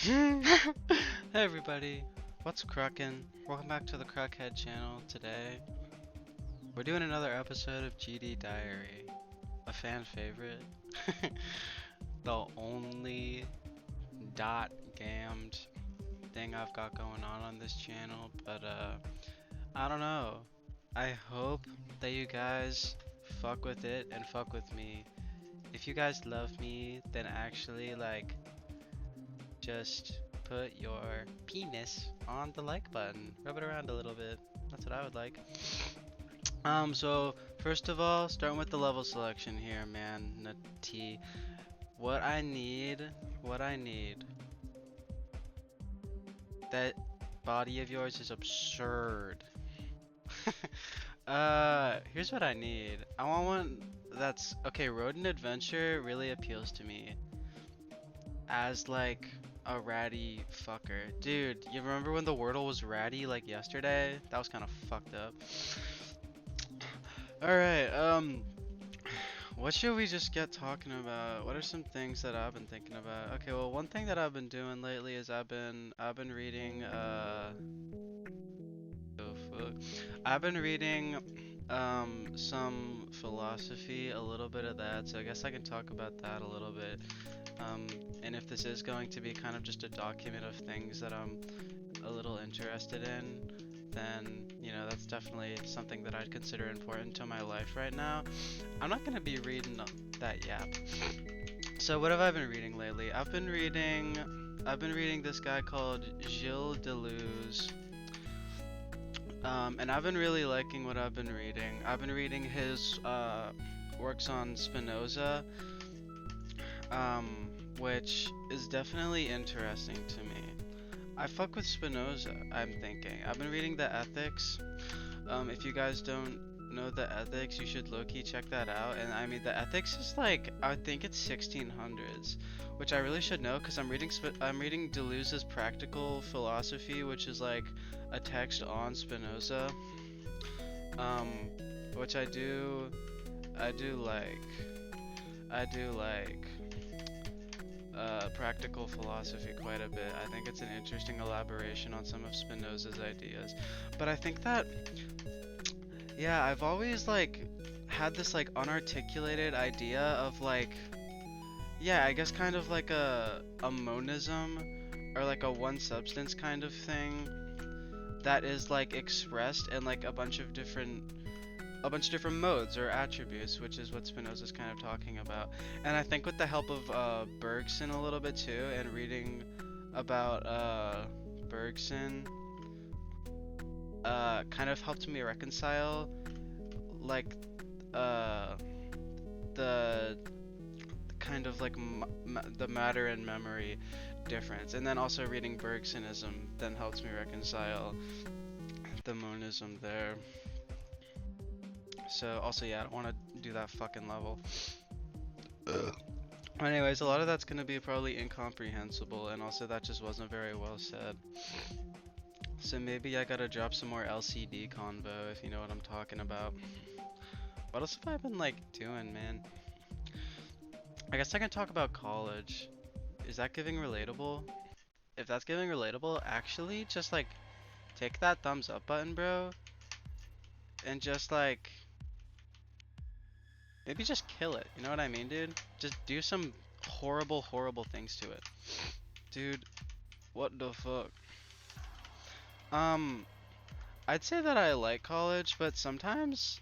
Hey everybody, what's cruckin'? Welcome back to the Cruckhead channel. Today, we're doing another episode of GD Diary, a fan favorite. The only dot gammed thing I've got going on this channel, but I don't know. I hope that you guys fuck with it and fuck with me. If you guys love me, then actually just put your penis on the like button. Rub it around a little bit. That's what I would like. So first of all, starting with the level selection here, man. Nutty. What I need, what I need. That body of yours is absurd. Here's what I need. I want one that's okay. Road and adventure really appeals to me as like a ratty fucker. Dude, you remember when the Wordle was ratty like yesterday? That was kind of fucked up. Alright, what should we just get talking about? What are some things that I've been thinking about? Okay, well, one thing that I've been doing lately is I've been reading oh fuck. I've been reading some philosophy, a little bit of that, so I guess I can talk about that a little bit. Um, and if this is going to be kind of just a document of things that I'm a little interested in, then, you know, that's definitely something that I'd consider important to my life right now. I'm not gonna be reading that yap. So what have I been reading lately? I've been reading this guy called Gilles Deleuze. And I've been really liking what I've been reading. I've been reading his works on Spinoza, which is definitely interesting to me. I fuck with Spinoza, I'm thinking. I've been reading the Ethics. If you guys don't know the Ethics, you should low-key check that out. And I mean, the Ethics is like, I think it's 1600s, which I really should know because I'm reading Deleuze's Practical Philosophy, which is like a text on Spinoza. Um, which I do like. I do like practical philosophy quite a bit. I think it's an interesting elaboration on some of Spinoza's ideas. But I think that, yeah, I've always like had this like unarticulated idea of like, yeah, I guess kind of like a monism or like a one substance kind of thing that is like expressed in like a bunch of different modes or attributes, which is what Spinoza's kind of talking about. And I think with the help of Bergson a little bit too, and reading about Bergson, kind of helped me reconcile like uh, the kind of like the matter and memory difference. And then also reading Bergsonism then helps me reconcile the monism there. So also, yeah, I don't want to do that fucking level. Anyways, a lot of that's gonna be probably incomprehensible, and also that just wasn't very well said. So maybe I gotta drop some more LCD convo, if you know what I'm talking about. What else have I been like doing, man? I guess I can talk about college. Is that giving relatable? If that's giving relatable, actually just like take that thumbs up button, bro, and just like maybe just kill it. You know what I mean, dude? Just do some horrible, horrible things to it. Dude, what the fuck? Um, I'd say that I like college, but sometimes,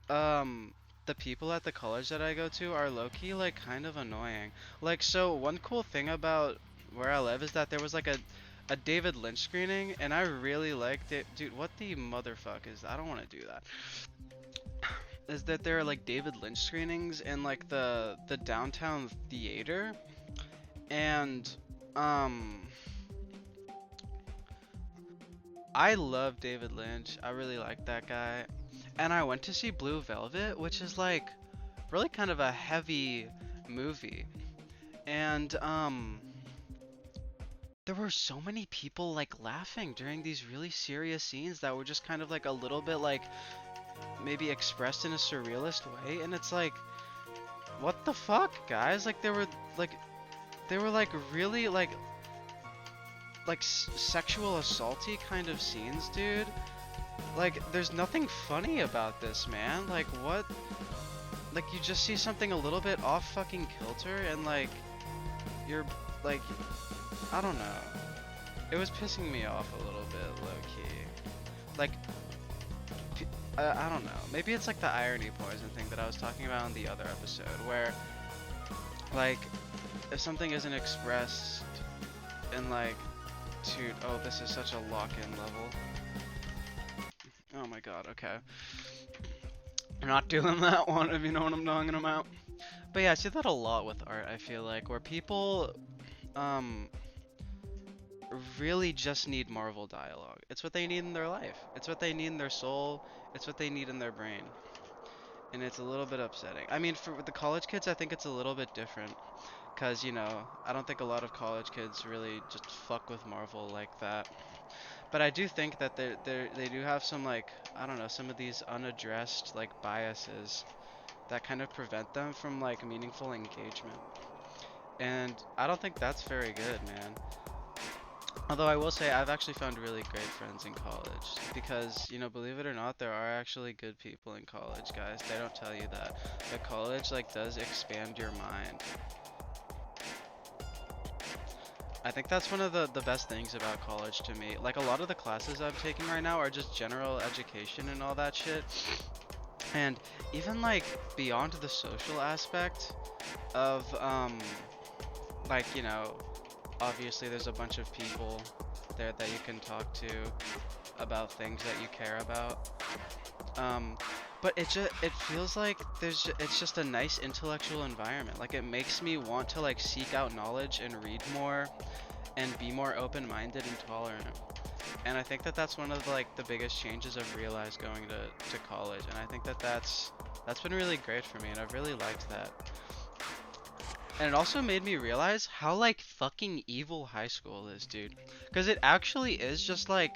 um, the people at the college that I go to are low-key, like, kind of annoying. Like, so one cool thing about where I live is that there was, like, a David Lynch screening, and I really liked it. Dude, what the motherfuck is that? I don't want to do that. Is that there are like David Lynch screenings in like the downtown theater, and um I love David Lynch. I really like that guy. And I went to see Blue Velvet, which is like really kind of a heavy movie. And there were so many people like laughing during these really serious scenes that were just kind of like a little bit like maybe expressed in a surrealist way, and it's like, what the fuck, guys? Like they were like really like like sexual assaulty kind of scenes, dude. Like, there's nothing funny about this, man. Like, what? Like, you just see something a little bit off fucking kilter, and like, you're like, I don't know. It was pissing me off a little bit, low key. Like, I don't know. Maybe it's like the irony poison thing that I was talking about in the other episode, where like, if something isn't expressed in like, dude, oh, this is such a lock-in level. Oh my god, okay. I'm not doing that one, if you know what I'm talking about. But yeah, I see that a lot with art, I feel like, where people, um, really just need Marvel dialogue. It's what they need in their life. It's what they need in their soul. It's what they need in their brain. And it's a little bit upsetting. I mean, for the college kids, I think it's a little bit different. Because, you know, I don't think a lot of college kids really just fuck with Marvel like that. But I do think that they do have some, like, I don't know, some of these unaddressed, like, biases that kind of prevent them from, like, meaningful engagement. And I don't think that's very good, man. Although I will say I've actually found really great friends in college because, you know, believe it or not, there are actually good people in college, guys. They don't tell you that. But college, like, does expand your mind. I think that's one of the best things about college to me. Like, a lot of the classes I'm taking right now are just general education and all that shit. And even, like, beyond the social aspect of, like, you know, obviously there's a bunch of people there that you can talk to about things that you care about. But it feels like it's just a nice intellectual environment. Like, it makes me want to like seek out knowledge and read more and be more open-minded and tolerant. And I think that that's one of the biggest changes I've realized going to college. And I think that that's been really great for me, and I've really liked that. And it also made me realize how like fucking evil high school is, dude. Because it actually is just like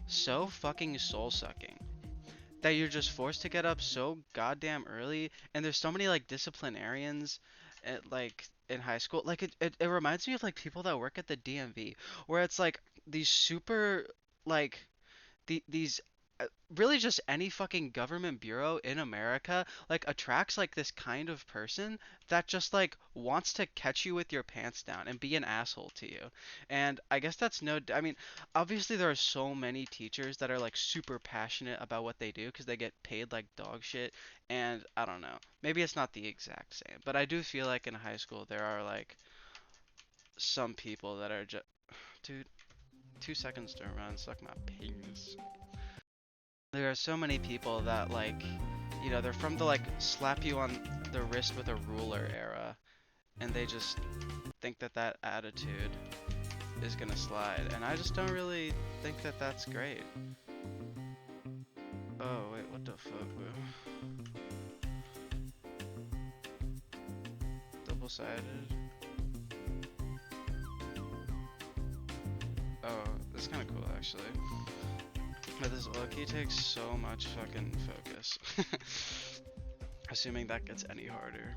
so fucking soul-sucking that you're just forced to get up so goddamn early, and there's so many like disciplinarians at like in high school. Like it reminds me of like people that work at the DMV, where it's like these super like these really just any fucking government bureau in America like attracts like this kind of person that just like wants to catch you with your pants down and be an asshole to you. And I guess that's no, I mean, obviously there are so many teachers that are like super passionate about what they do because they get paid like dog shit. And I don't know, maybe it's not the exact same, but I do feel like in high school there are like some people that are just, dude, 2 seconds to run, suck my penis. There are so many people that like, you know, they're from the like slap you on the wrist with a ruler era, and they just think that that attitude is gonna slide, and I just don't really think that that's great. Oh wait, what the fuck, bro? Double-sided. Oh, that's kind of cool actually. But this Loki takes so much fucking focus. Assuming that gets any harder.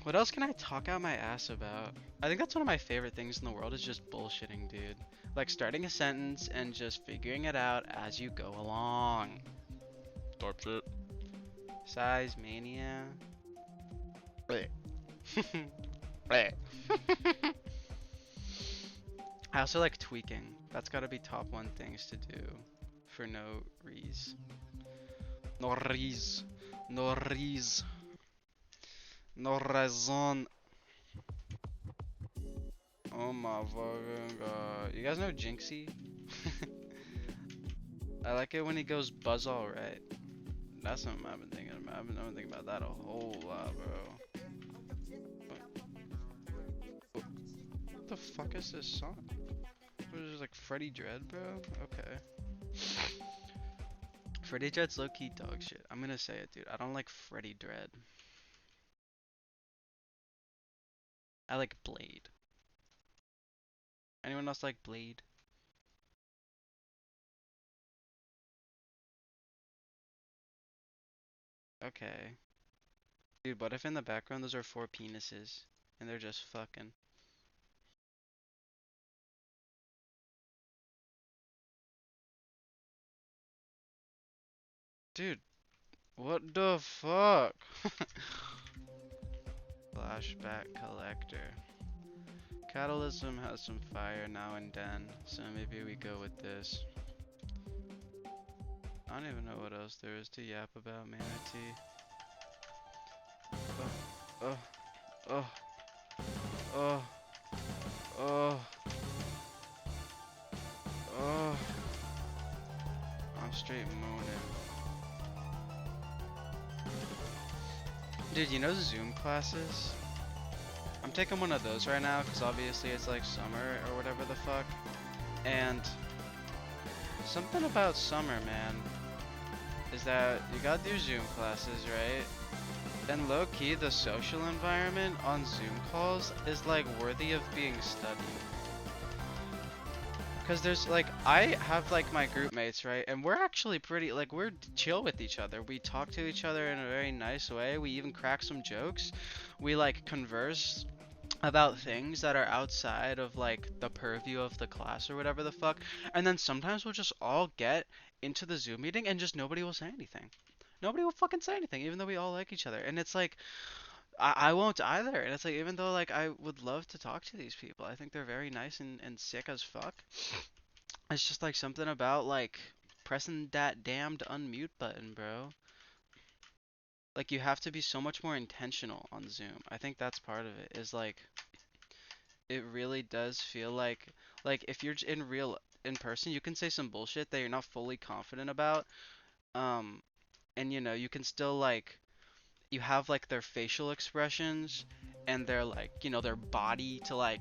What else can I talk out my ass about? I think that's one of my favorite things in the world is just bullshitting, dude. Like starting a sentence and just figuring it out as you go along. Stop it. Size mania. Bleh. Bleh. I also like tweaking. That's gotta be top one things to do. For no reason. No reason. No reason. No raison. Oh my fucking god. You guys know Jinxie? I like it when he goes buzz alright. That's something I've been thinking about. I've been thinking about that a whole lot, bro. What the fuck is this song? What is this, like Freddy Dread, bro? Okay. Freddy Dread's low-key dog shit. I'm gonna say it, dude. I don't like Freddy Dread. I like Blade. Anyone else like Blade? Okay. Dude, what if in the background those are four penises and they're just fucking? Dude, what the fuck? Flashback collector. Catalysm has some fire now and then, so maybe we go with this. I don't even know what else there is to yap about, Manatee. Oh, oh, oh, oh, oh. I'm straight mooning. Dude, you know Zoom classes? I'm taking one of those right now because obviously it's like summer or whatever the fuck. And something about summer, man, is that you got your Zoom classes, right? And low-key, the social environment on Zoom calls is like worthy of being studied. Cause there's like, I have like my group mates, right? And we're actually pretty, like we're chill with each other. We talk to each other in a very nice way. We even crack some jokes. We like converse about things that are outside of like the purview of the class or whatever the fuck. And then sometimes we'll just all get into the Zoom meeting and just nobody will say anything. Nobody will fucking say anything, even though we all like each other. And it's like, I won't either. And it's like, even though like I would love to talk to these people, I think they're very nice and sick as fuck. It's just like something about like pressing that damned unmute button, bro. Like you have to be so much more intentional on Zoom. I think that's part of it. Is like it really does feel like if you're in person, you can say some bullshit that you're not fully confident about. Um and you know, you can still like you have like their facial expressions and their like, you know, their body to like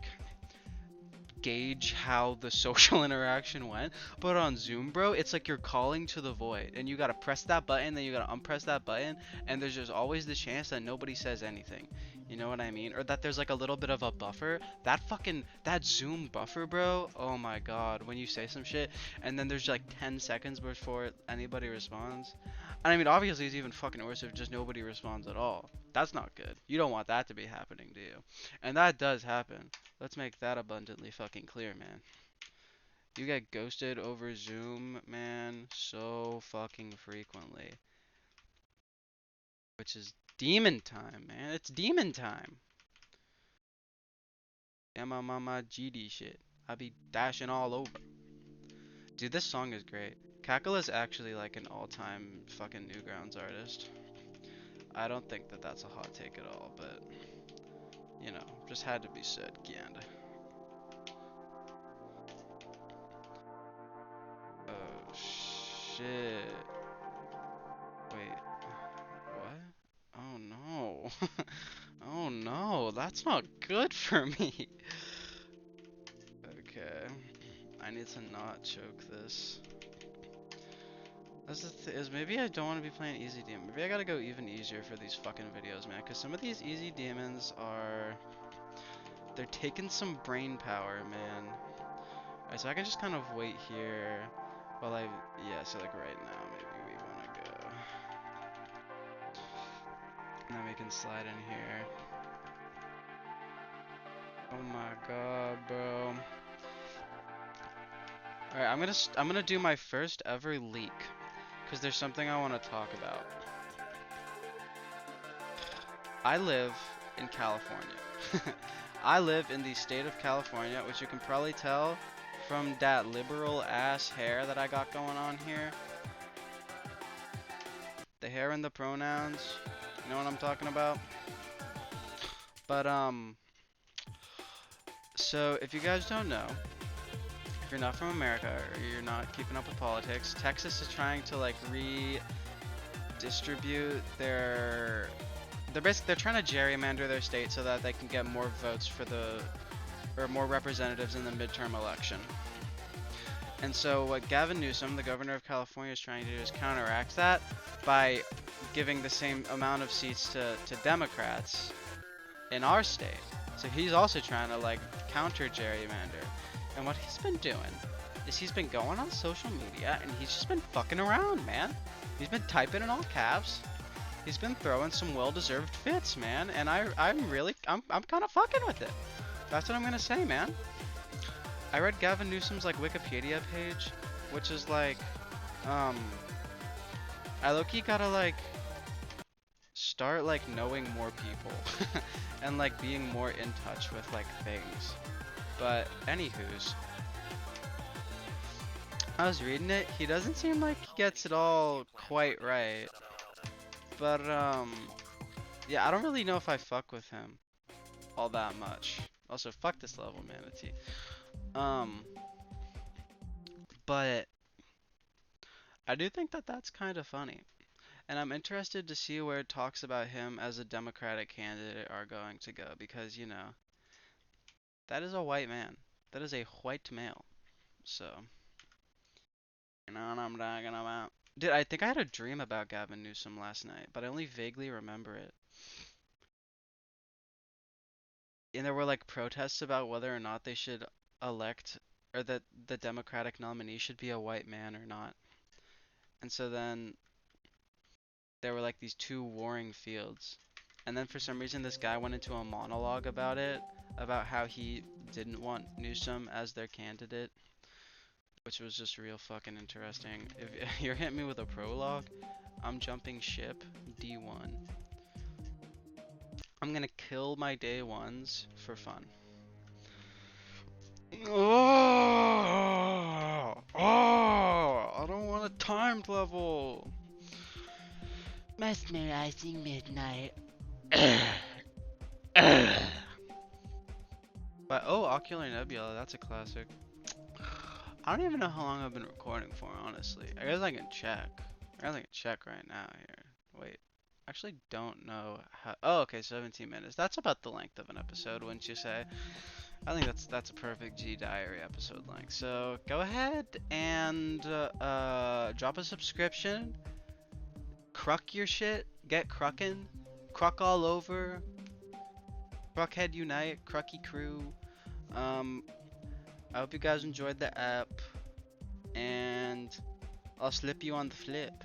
gauge how the social interaction went. But on Zoom, bro, it's like you're calling to the void and you gotta press that button, then you gotta unpress that button, and there's just always the chance that nobody says anything. You know what I mean? Or that there's like a little bit of a buffer. That Zoom buffer, bro. Oh my god, when you say some shit and then there's like 10 seconds before anybody responds. And I mean, obviously it's even fucking worse if just nobody responds at all. That's not good. You don't want that to be happening, do you? And that does happen. Let's make that abundantly fucking clear, man. You get ghosted over Zoom, man, so fucking frequently. Which is demon time, man. It's demon time. Yama mama GD shit. I be dashing all over. Dude, this song is great. Cackle is actually like an all-time fucking Newgrounds artist. I don't think that that's a hot take at all, but you know, just had to be said, Gand. Oh shit. Wait, what? Oh no. Oh no, that's not good for me. Okay. I need to not choke this. That's the thing, is maybe I don't want to be playing easy demon. Maybe I gotta go even easier for these fucking videos, man. Cause some of these easy demons are... They're taking some brain power, man. Alright, so I can just kind of wait here while I... Yeah, so like right now, maybe we wanna go. And then we can slide in here. Oh my god, bro. Alright, I'm gonna do my first ever leak, cause there's something I want to talk about. I live in California. I live in the state of California, which you can probably tell from that liberal ass hair that I got going on here. The hair and the pronouns, you know what I'm talking about? But so if you guys don't know, if you're not from America or you're not keeping up with politics, Texas is trying to like redistribute they're trying to gerrymander their state so that they can get more votes for more representatives in the midterm election. And so what Gavin Newsom, the governor of California, is trying to do is counteract that by giving the same amount of seats to Democrats in our state. So he's also trying to like counter gerrymander. And what he's been doing is he's been going on social media and he's just been fucking around, man. He's been typing in all caps. He's been throwing some well-deserved fits, man. And I'm kind of fucking with it. That's what I'm gonna say, man. I read Gavin Newsom's like Wikipedia page, which is like, I low-key gotta like start like knowing more people and like being more in touch with like things. But anywho's, I was reading it. He doesn't seem like he gets it all quite right. But yeah, I don't really know if I fuck with him all that much. Also, fuck this level, manatee. Um, but I do think that that's kind of funny. And I'm interested to see where talks about him as a Democratic candidate are going to go because, you know, that is a white man. That is a white male. So, you know what I'm talking about. Dude, I think I had a dream about Gavin Newsom last night, but I only vaguely remember it. And there were like protests about whether or not they should elect or that the Democratic nominee should be a white man or not. And so then there were like these two warring fields. And then for some reason this guy went into a monologue about it, about how he didn't want Newsom as their candidate, which was just real fucking interesting. If you're hitting me with a prologue, I'm jumping ship D1. I'm gonna kill my day ones for fun. Oh, I don't want a timed level. Mesmerizing midnight. But oh, Ocular Nebula, that's a classic. I don't even know how long I've been recording for, honestly. I guess I can check. I guess I can check right now here. Wait. Actually don't know how. Oh, okay, 17 minutes. That's about the length of an episode, wouldn't you say? I think that's a perfect gdiary episode length. So go ahead and drop a subscription. Cruck your shit. Get cruckin'. Cruck all over. Cruckhead unite. Crucky crew. I hope you guys enjoyed the app. And I'll slip you on the flip.